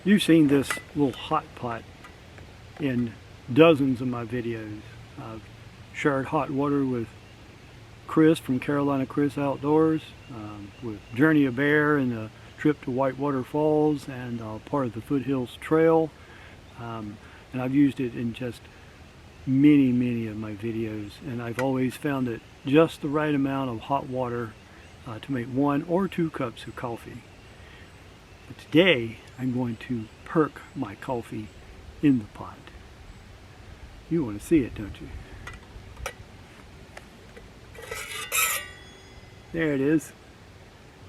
You've seen this little hot pot in dozens of my videos. I've shared hot water with Chris from Carolina Chris Outdoors, with Journey a Bear and the trip to Whitewater Falls, and part of the Foothills Trail. And I've used it in just many of my videos, and I've always found it just the right amount of hot water to make 1 or 2 cups of coffee. But today I'm going to perk my coffee in the pot. You want to see it, don't you? There it is.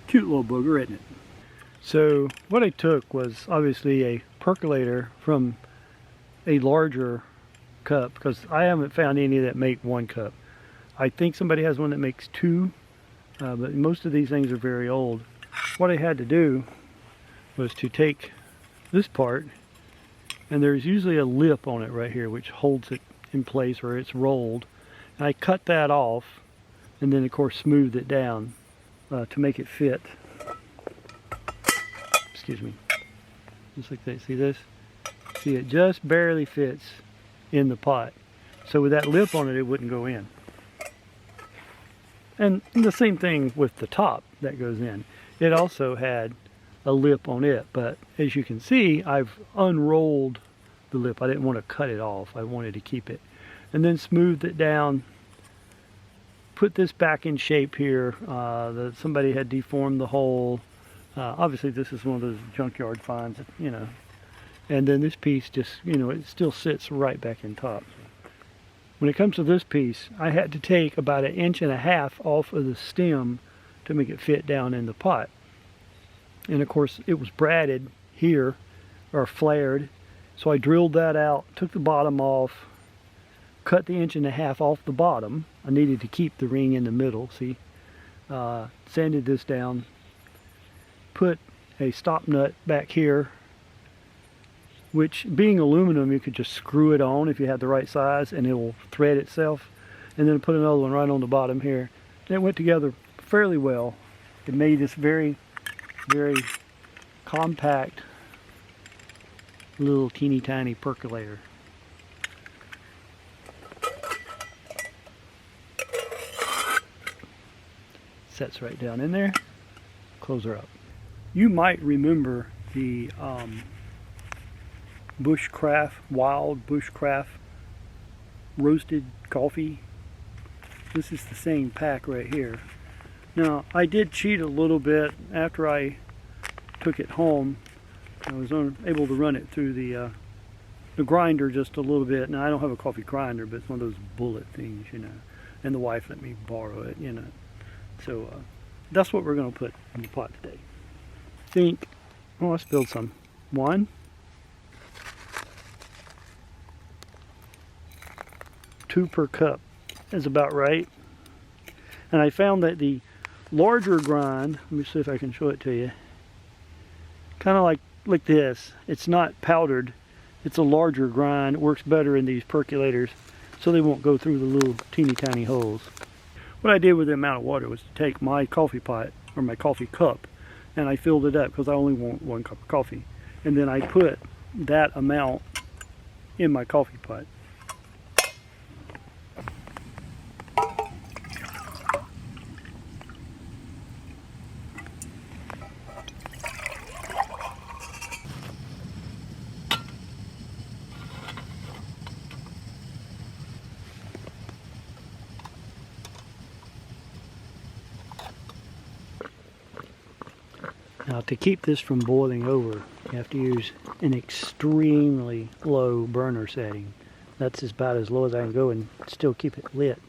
Cute little booger, isn't it? So what I took was obviously a percolator from a larger cup, because I haven't found any that make 1 cup. I think somebody has one that makes 2, but most of these things are very old. What I had to do was to take this part, and there's usually a lip on it right here which holds it in place where it's rolled, and I cut that off and then of course smoothed it down to make it fit. Excuse me. Just like that. See this? See, it just barely fits in the pot. So with that lip on it, it wouldn't go in. And the same thing with the top that goes in. It also had a lip on it, but as you can see, I've unrolled the lip. I didn't want to cut it off. I wanted to keep it. And then smoothed it down. Put this back in shape here. Somebody had deformed the hole. Obviously this is one of those junkyard finds, you know. And then this piece just, you know, it still sits right back in top. When it comes to this piece, I had to take about 1.5 inches off of the stem to make it fit down in the pot. And of course it was bradded here, or flared. So I drilled that out, took the bottom off, cut the 1.5 inches off the bottom. I needed to keep the ring in the middle, see. Sanded this down, put a stop nut back here, which being aluminum, you could just screw it on if you had the right size and it will thread itself. And then put another one right on the bottom here. And it went together fairly well. It made this very compact little teeny tiny percolator. Sets right down in there. Close her up. You might remember the wild bushcraft roasted coffee. This is the same pack right here. Now I did cheat a little bit after I took it home. I was able to run it through the grinder just a little bit. Now I don't have a coffee grinder, but it's one of those bullet things, you know. And the wife let me borrow it, you know. So that's what we're going to put in the pot today. I spilled some. 1, 2 per cup is about right. And I found that the larger grind, let me see if I can show it to you, kind of like this. It's not powdered, it's a larger grind. It works better in these percolators so they won't go through the little teeny tiny holes. What I did with the amount of water was to take my coffee pot, or my coffee cup, and I filled it up because I only want 1 cup of coffee. And then I put that amount in my coffee pot. Now to keep this from boiling over, you have to use an extremely low burner setting. That's about as low as I can go and still keep it lit.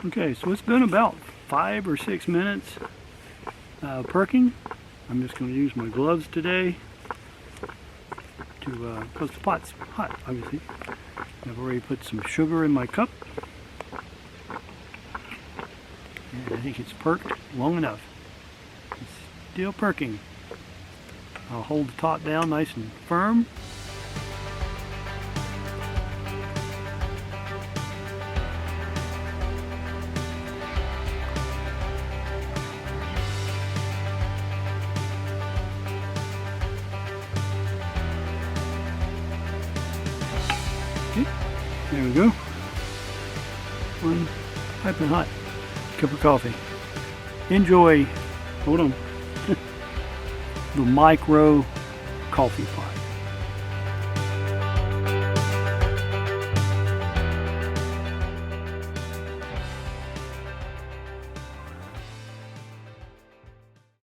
Okay, so it's been about 5 or 6 minutes perking. I'm just going to use my gloves today. to, because the pot's hot, obviously. I've already put some sugar in my cup. And I think it's perked long enough. It's still perking. I'll hold the top down nice and firm. Okay, there we go. One piping hot cup of coffee. Enjoy. Hold on. The micro coffee pot.